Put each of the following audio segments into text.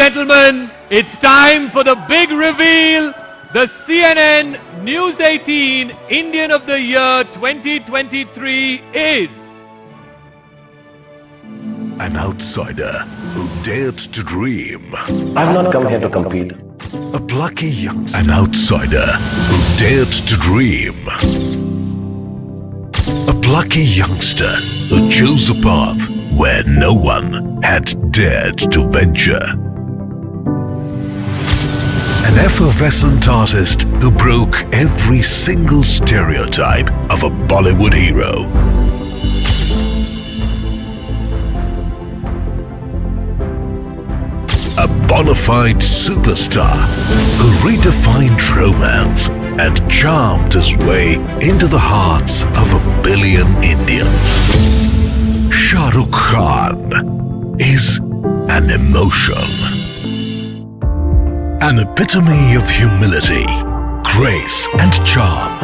gentlemen, it's time for the big reveal. The CNN News 18 Indian of the Year 2023 is... an outsider who dared to dream. I've not come here to compete. A plucky youngster. An outsider who dared to dream. A plucky youngster who chose a path where no one had dared to venture. An effervescent artist who broke every single stereotype of a Bollywood hero. A bona fide superstar who redefined romance and charmed his way into the hearts of 1 billion Indians. Shah Rukh Khan is an emotion. An epitome of humility, grace and charm.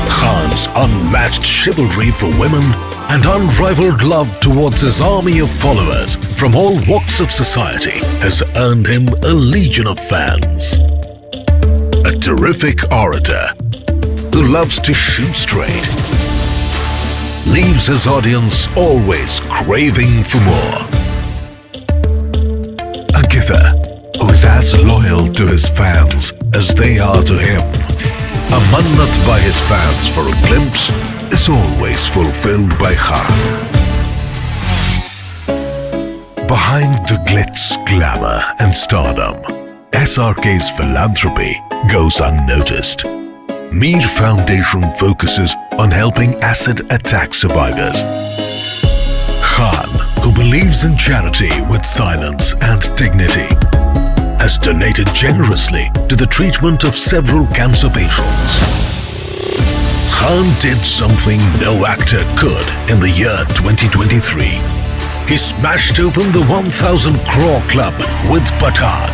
Khan's unmatched chivalry for women and unrivaled love towards his army of followers from all walks of society has earned him a legion of fans. A terrific orator who loves to shoot straight, leaves his audience always craving for more. A giver who is as loyal to his fans as they are to him. A mannat by his fans for a glimpse is always fulfilled by Khan. Behind the glitz, glamour and stardom, SRK's philanthropy goes unnoticed. Mir Foundation focuses on helping acid attack survivors. Khan, who believes in charity with silence and dignity, has donated generously to the treatment of several cancer patients. Khan did something no actor could in the year 2023. He smashed open the 1,000 crore club with Pathan.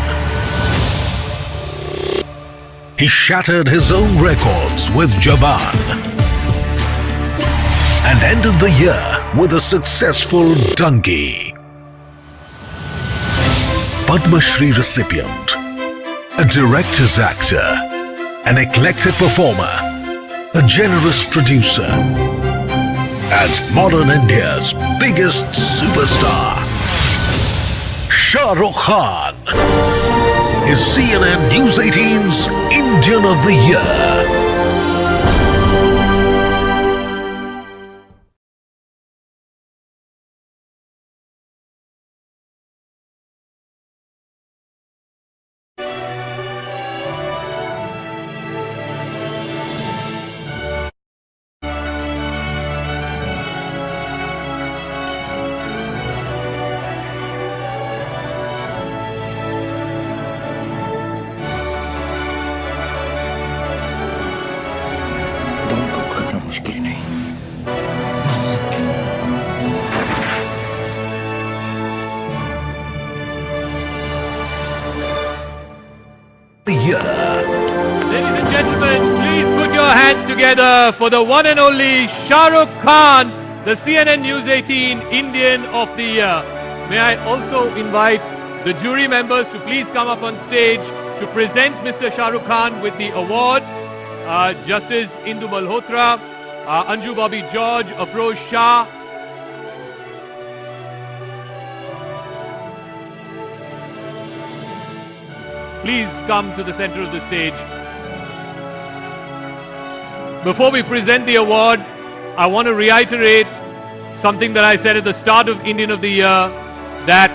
He shattered his own records with Jawan. And ended the year with a successful Dangi. Padma Shri recipient, a director's actor, an eclectic performer, a generous producer, and modern India's biggest superstar, Shah Rukh Khan is CNN News 18's Indian of the Year. Ladies and gentlemen, please put your hands together for the one and only Shah Rukh Khan, the CNN News 18 Indian of the Year. May I also invite the jury members to please come up on stage to present Mr. Shah Rukh Khan with the award. Justice Indu Malhotra, Anju Bobby George, Afroz Shah, please come to the center of the stage. Before we present the award, I want to reiterate something that I said at the start of Indian of the Year, that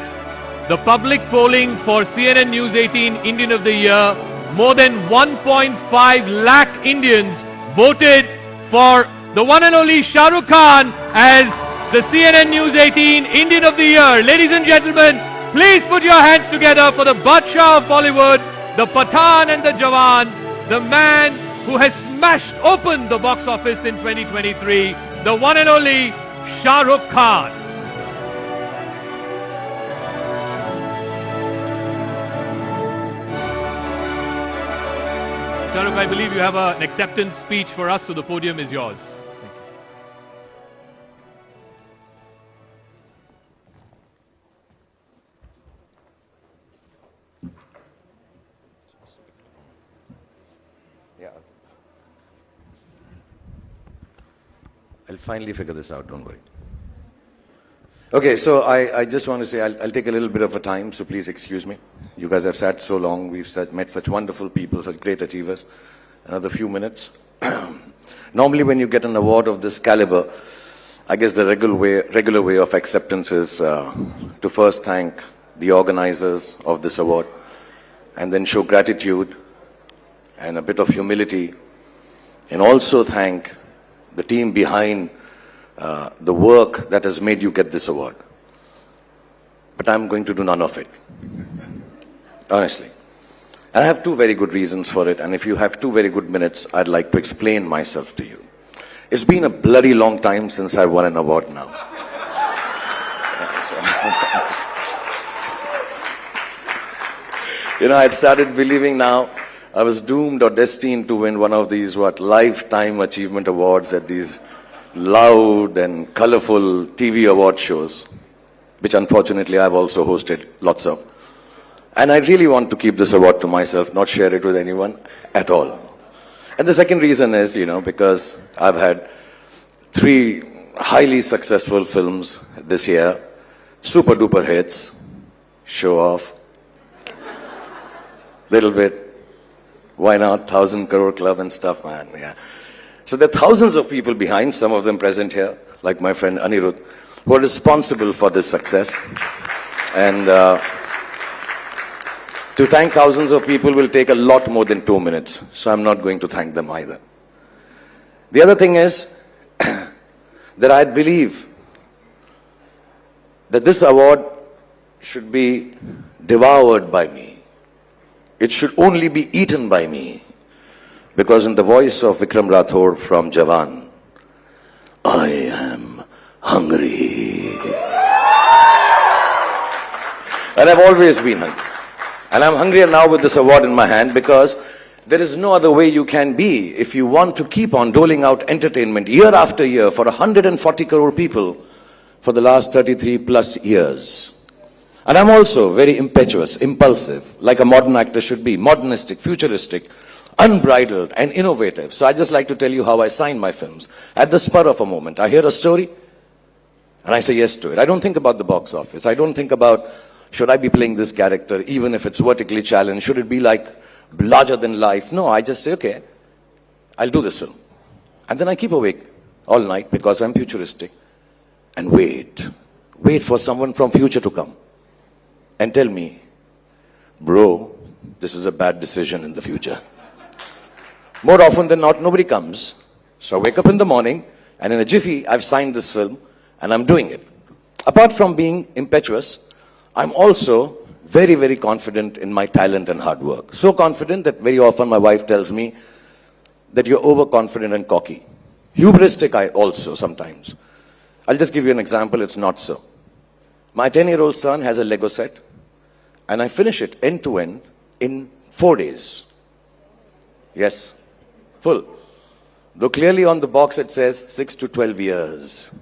the public polling for CNN News 18 Indian of the Year, more than 1.5 lakh Indians voted for the one and only Shah Rukh Khan as the CNN News 18 Indian of the Year. Ladies and gentlemen, please put your hands together for the Badshah of Bollywood, the Pathan and the Jawan, the man who has smashed open the box office in 2023, the one and only Shah Rukh Khan. Shah Rukh, I believe you have an acceptance speech for us, so the podium is yours. I'll finally figure this out, don't worry. Okay, so I just want to say I'll take a little bit of a time, so please excuse me. You guys have sat so long, met such wonderful people, such great achievers. Another few minutes. Normally when you get an award of this caliber, I guess the regular way of acceptance is to first thank the organizers of this award and then show gratitude and a bit of humility and also thank the team behind the work that has made you get this award. But I'm going to do none of it, honestly. I have two very good reasons for it, and if you have 2 very good minutes, I'd like to explain myself to you. It's been a bloody long time since I won an award now. You know, I'd started believing now I was doomed or destined to win one of these, lifetime achievement awards at these loud and colorful TV award shows, which unfortunately I've also hosted lots of. And I really want to keep this award to myself, not share it with anyone at all. And the second reason is, because I've had 3 highly successful films this year, super duper hits, show off, little bit, why not, 1,000 crore club and stuff, man, yeah. So there are thousands of people behind, some of them present here, like my friend Anirudh, who are responsible for this success. And to thank thousands of people will take a lot more than 2 minutes, so I'm not going to thank them either. The other thing is that I believe that this award should be devoured by me. It should only be eaten by me. Because in the voice of Vikram Rathore from Jawan, I am hungry. And I've always been hungry. And I'm hungrier now with this award in my hand because there is no other way you can be if you want to keep on doling out entertainment year after year for 140 crore people for the last 33 plus years. And I'm also very impetuous, impulsive, like a modern actor should be, modernistic, futuristic, unbridled and innovative. So I just like to tell you how I sign my films. At the spur of a moment, I hear a story and I say yes to it. I don't think about the box office. I don't think about, should I be playing this character, even if it's vertically challenged? Should it be like larger than life? No, I just say, okay, I'll do this film. And then I keep awake all night because I'm futuristic and wait for someone from future to come and tell me, bro, this is a bad decision in the future. More often than not, nobody comes. So I wake up in the morning and in a jiffy, I've signed this film and I'm doing it. Apart from being impetuous, I'm also very, very confident in my talent and hard work. So confident that very often my wife tells me that you're overconfident and cocky. Hubristic I also sometimes. I'll just give you an example, it's not so. My 10-year-old son has a Lego set and I finish it end to end in 4 days. Yes, full. Though clearly on the box it says 6 to 12 years.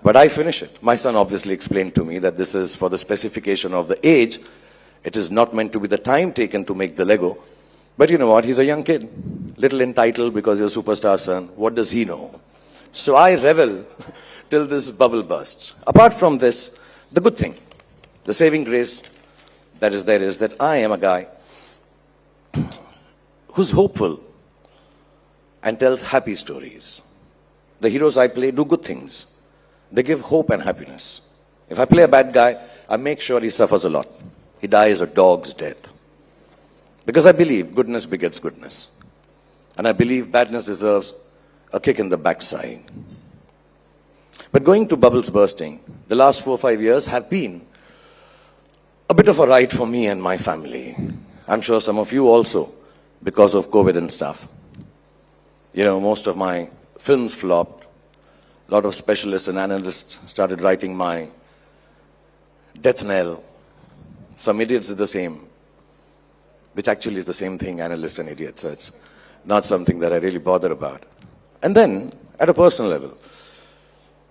But I finish it. My son obviously explained to me that this is for the specification of the age. It is not meant to be the time taken to make the Lego. But you know what? He's a young kid. Little entitled because he's a superstar son. What does he know? So I revel till this bubble bursts. Apart from this, the good thing, the saving grace that is there is that I am a guy who's hopeful and tells happy stories. The heroes I play do good things. They give hope and happiness. If I play a bad guy, I make sure he suffers a lot. He dies a dog's death. Because I believe goodness begets goodness. And I believe badness deserves a kick in the backside. But going to bubbles bursting, the last 4 or 5 years have been a bit of a ride for me and my family. I'm sure some of you also, because of COVID and stuff. You know, most of my films flopped. A lot of specialists and analysts started writing my death knell. Some idiots did the same, which actually is the same thing, analysts and idiots. So it's not something that I really bother about. And then, at a personal level,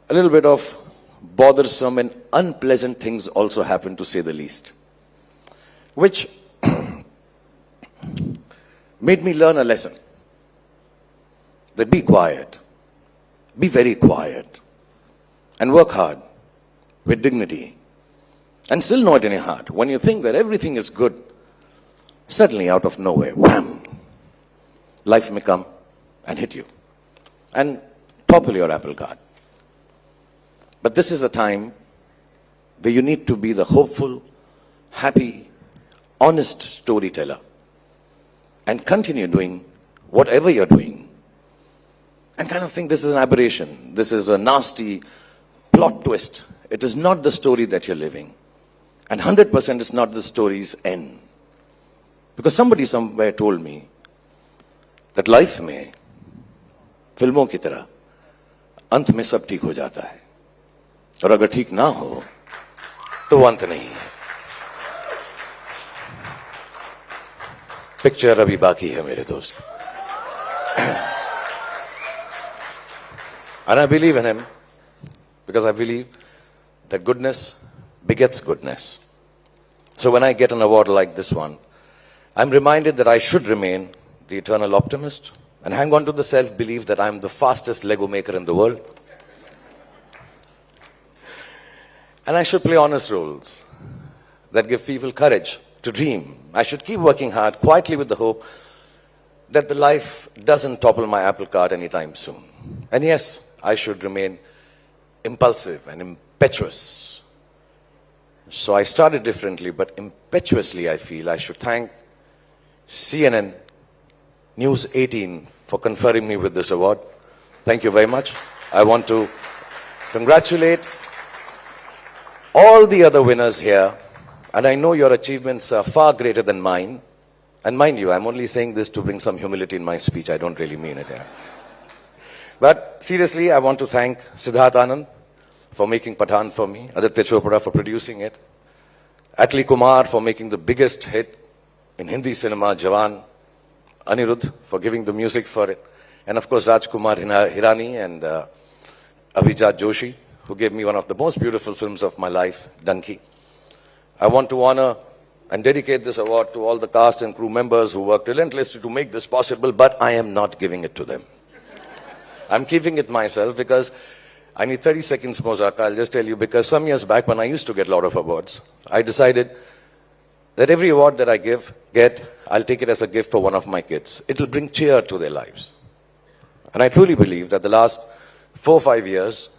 a little bit of bothersome and unpleasant things also happened, to say the least, which made me learn a lesson. That be quiet. be very quiet, and work hard with dignity, and still know it in your heart. When you think that everything is good, suddenly out of nowhere, wham, life may come and hit you and topple your apple cart. But this is the time where you need to be the hopeful, happy, honest storyteller and continue doing whatever you're doing. And kind of think this is an aberration. This is a nasty plot twist. It is not the story that you're living. And 100% is not the story's end. Because somebody somewhere told me that life में फिल्मों की तरह अंत में सब ठीक हो जाता है और अगर ठीक ना हो तो अंत नहीं है. पिक्चर अभी बाकी है मेरे दोस्त. And I believe in him because I believe that goodness begets goodness. So when I get an award like this one, I'm reminded that I should remain the eternal optimist and hang on to the self-belief that I'm the fastest Lego maker in the world. And I should play honest roles that give people courage to dream. I should keep working hard, quietly with the hope that the life doesn't topple my apple cart anytime soon. And yes, I should remain impulsive and impetuous. So I started differently, but impetuously I feel I should thank CNN News 18 for conferring me with this award. Thank you very much. I want to congratulate all the other winners here, and I know your achievements are far greater than mine. And mind you, I'm only saying this to bring some humility in my speech. I don't really mean it here. But seriously, I want to thank Siddharth Anand for making Pathaan for me, Aditya Chopra for producing it, Atli Kumar for making the biggest hit in Hindi cinema, Jawan, Anirudh for giving the music for it, and of course Rajkumar Hirani and Abhijat Joshi, who gave me one of the most beautiful films of my life, Danki. I want to honor and dedicate this award to all the cast and crew members who worked relentlessly to make this possible, but I am not giving it to them. I'm keeping it myself because I need 30 seconds, Mozaka. I'll just tell you, because some years back when I used to get a lot of awards, I decided that every award that I get, I'll take it as a gift for one of my kids. It'll bring cheer to their lives. And I truly believe that the last 4 or 5 years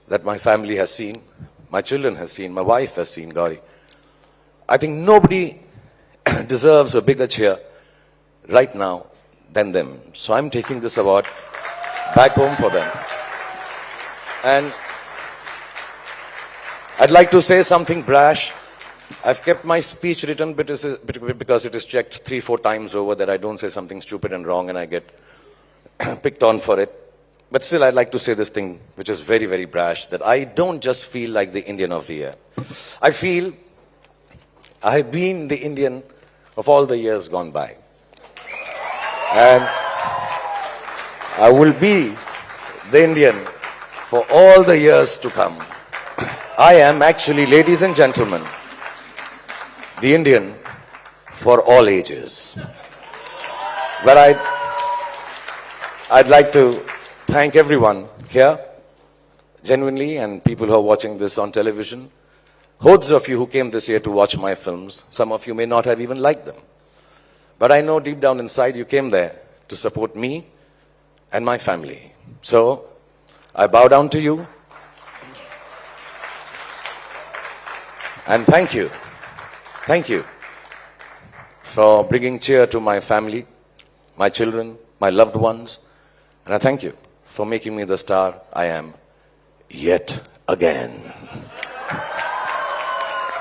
that my family has seen, my children has seen, my wife has seen, Gauri, I think nobody deserves a bigger cheer right now than them. So I'm taking this award back home for them. And I'd like to say something brash. I've kept my speech written because it is checked 3-4 times over that I don't say something stupid and wrong and I get picked on for it. But still, I'd like to say this thing, which is very, very brash, that I don't just feel like the Indian of the year. I feel I have been the Indian of all the years gone by. And I will be the Indian for all the years to come. I am actually, ladies and gentlemen, the Indian for all ages. But I'd like to thank everyone here, genuinely, and people who are watching this on television. Hordes of you who came this year to watch my films. Some of you may not have even liked them. But I know deep down inside you came there to support me and my family. So I bow down to you. And thank you. Thank you for bringing cheer to my family, my children, my loved ones. And I thank you for making me the star I am yet again.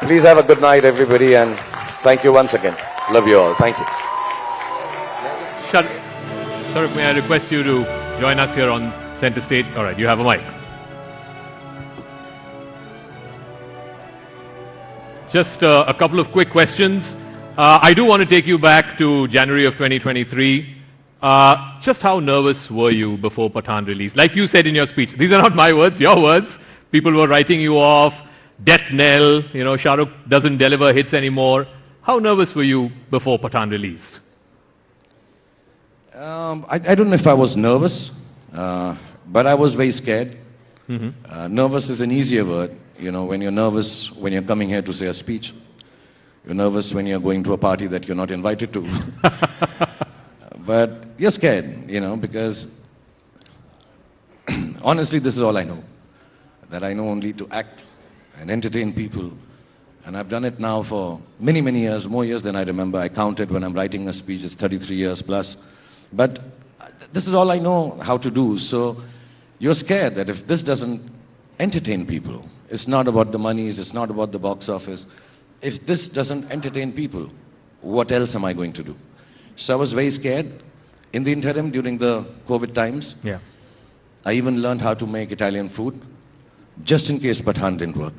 Please have a good night, everybody, and thank you once again. Love you all. Thank you. Shah Rukh, may I request you to join us here on center stage? All right, you have a mic. Just a couple of quick questions. I do want to take you back to January of 2023. Just how nervous were you before Pathaan release? Like you said in your speech, these are not my words, your words. People were writing you off, death knell, you know, Shah Rukh doesn't deliver hits anymore. How nervous were you before Pathaan released? I don't know if I was nervous, But I was very scared. Nervous is an easier word. You know, when you're nervous, when you're coming here to say a speech. You're nervous when you're going to a party that you're not invited to. But you're scared, you know, because honestly, this is all I know. That I know only to act and entertain people. And I've done it now for many, many years, more years than I remember. I counted when I'm writing a speech, it's 33 years plus. But this is all I know how to do. So you're scared that if this doesn't entertain people, it's not about the monies, it's not about the box office. If this doesn't entertain people, what else am I going to do? So I was very scared. In the interim, during the COVID times, I even learned how to make Italian food, just in case Pathan didn't work.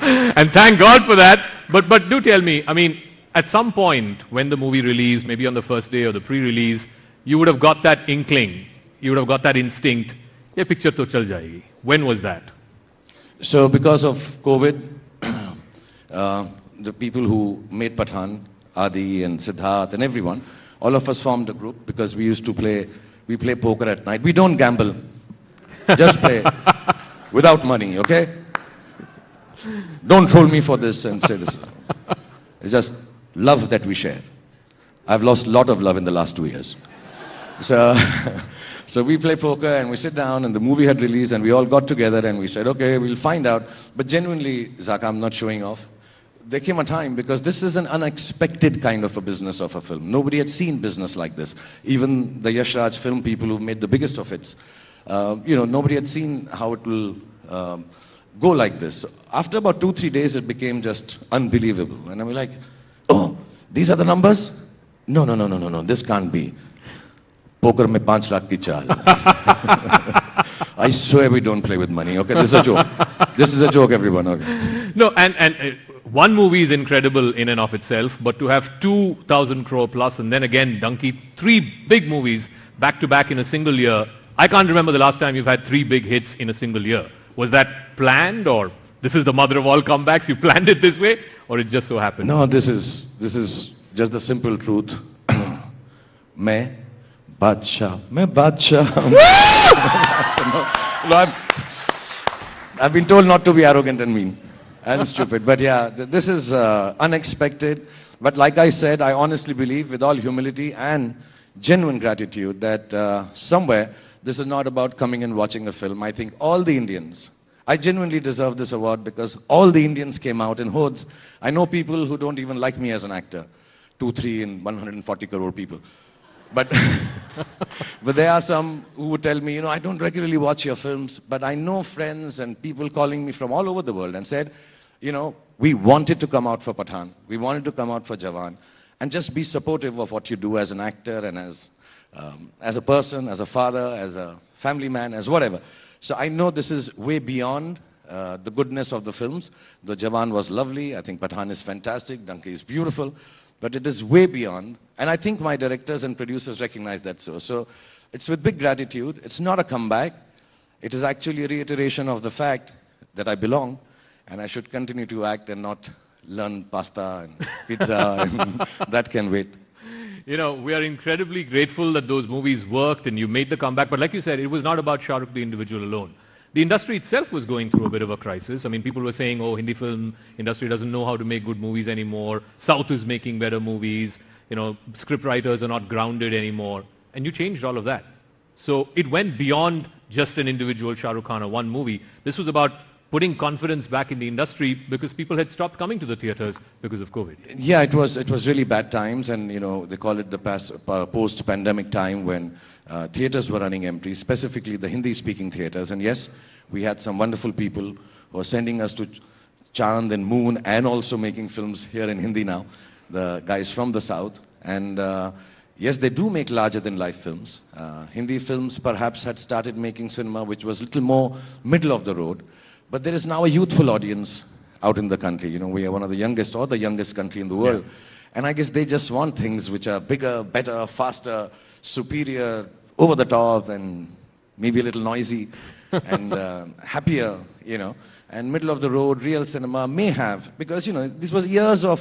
And thank God for that. But do tell me, I mean, at some point when the movie released, maybe on the first day or the pre-release, you would have got that inkling, you would have got that instinct, ye picture to chal jayegi. When was that? So because of COVID, the people who made Pathan, Adi and Siddharth and everyone, all of us formed a group because we used to play poker at night. We don't gamble, just play without money, okay? Don't troll me for this and say this. It's just love that we share. I've lost a lot of love in the last 2 years. So we play poker and we sit down and the movie had released and we all got together and we said, okay, we'll find out. But genuinely, Zaka, I'm not showing off. There came a time, because this is an unexpected kind of a business of a film. Nobody had seen business like this. Even the Yash Raj film people who made the biggest of it, you know, nobody had seen how it will go like this. After about 2-3 days, it became just unbelievable. And I'm like, oh, these are the numbers? No, this can't be. Poker mein 5 lakh ki chal. I swear we don't play with money, okay? This is a joke. This is a joke, everyone, okay? No, and one movie is incredible in and of itself, but to have 2,000 crore plus and then again, Donkey, 3 big movies back to back in a single year. I can't remember the last time you've had 3 big hits in a single year. Was that planned, or this is the mother of all comebacks? You planned it this way, or it just so happened? No, this is just the simple truth. Main Badshah. No, I've been told not to be arrogant and mean and stupid. But yeah, this is unexpected. But like I said, I honestly believe, with all humility and genuine gratitude, that somewhere this is not about coming and watching a film. I think all the Indians, I genuinely deserve this award because all the Indians came out in hordes. I know people who don't even like me as an actor. 2, 3 and 140 crore people. But, but there are some who would tell me, you know, I don't regularly watch your films, but I know friends and people calling me from all over the world and said, you know, we wanted to come out for Pathan. We wanted to come out for Jawan. And just be supportive of what you do as an actor and as a person, as a father, as a family man, as whatever. So I know this is way beyond the goodness of the films. The Jawan was lovely. I think Pathan is fantastic. Donkey is beautiful. But it is way beyond. And I think my directors and producers recognize that so. So it's with big gratitude. It's not a comeback. It is actually a reiteration of the fact that I belong and I should continue to act and not learn pasta and pizza and that can wait. You know, we are incredibly grateful that those movies worked and you made the comeback. But like you said, it was not about Shah Rukh the individual alone. The industry itself was going through a bit of a crisis. I mean, people were saying, oh, Hindi film industry doesn't know how to make good movies anymore. South is making better movies. You know, script writers are not grounded anymore. And you changed all of that. So it went beyond just an individual Shah Rukh Khan or one movie. This was about putting confidence back in the industry because people had stopped coming to the theatres because of COVID. Yeah, it was really bad times, and you know, they call it the post-pandemic time when theatres were running empty, specifically the Hindi-speaking theatres. And yes, we had some wonderful people who are sending us to Chand and Moon and also making films here in Hindi now, the guys from the South. And yes, they do make larger-than-life films. Hindi films perhaps had started making cinema which was a little more middle of the road. But there is now a youthful audience out in the country. You know, we are one of the youngest or the youngest country in the world. Yeah. And I guess they just want things which are bigger, better, faster, superior, over the top, and maybe a little noisy and happier, you know. And middle of the road, real cinema may have, because, you know, this was years of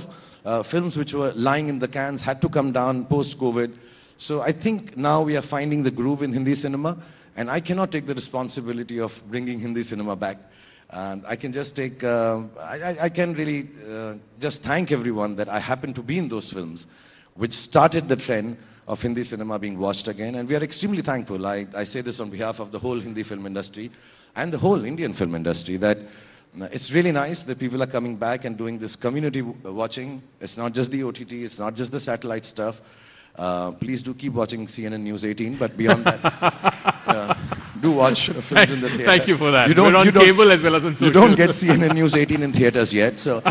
films which were lying in the cans, had to come down post-COVID. So I think now we are finding the groove in Hindi cinema. And I cannot take the responsibility of bringing Hindi cinema back. And I can just take, I can really just thank everyone that I happened to be in those films, which started the trend of Hindi cinema being watched again. And we are extremely thankful. I say this on behalf of the whole Hindi film industry and the whole Indian film industry, that it's really nice that people are coming back and doing this community watching. It's not just the OTT, it's not just the satellite stuff. Please do keep watching CNN News 18, but beyond that, do watch films in the theatre. Thank you for that. We're on cable as well as on social. You don't get CNN News 18 in theatres yet, so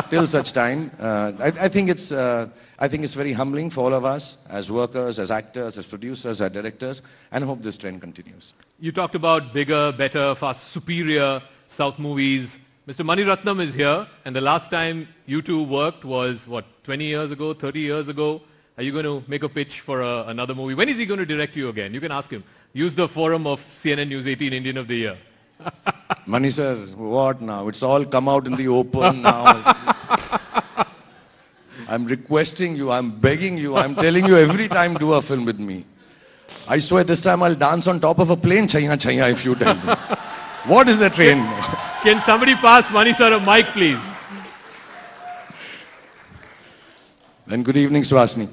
till such time, I think it's very humbling for all of us as workers, as actors, as producers, as directors, and I hope this trend continues. You talked about bigger, better, far superior South movies. Mr. Mani Ratnam is here, and the last time you two worked was, what, 20 years ago, 30 years ago? Are you going to make a pitch for another movie? When is he going to direct you again? You can ask him. Use the forum of CNN News 18 Indian of the Year. Mani sir, what now? It's all come out in the open now. I'm requesting you, I'm begging you, I'm telling you every time do a film with me. I swear this time I'll dance on top of a plane, chaya chaya, if you tell me. What is the train? Can somebody pass Mani sir a mic, please? And good evening, Swasni.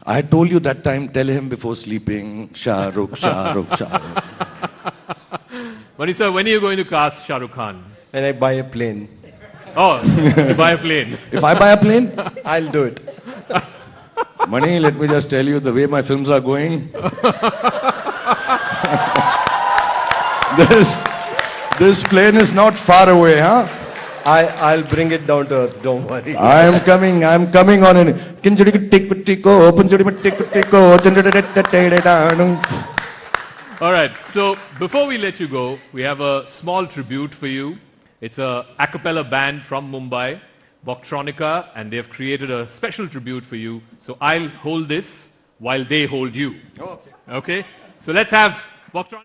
I had told you that time, tell him before sleeping, Shah Rukh, Shah Rukh, Shah Rukh. Mani sir, when are you going to cast Shah Rukh Khan? When I buy a plane. Oh, you buy a plane. If I buy a plane, I'll do it. Mani, let me just tell you, the way my films are going, this plane is not far away, huh? I'll bring it down to earth, don't worry. I'm coming on in. All right, so before we let you go, we have a small tribute for you. It's a a cappella band from Mumbai, Voktronica, and they've created a special tribute for you. So I'll hold this while they hold you. Okay. Okay? So let's have Voktronica.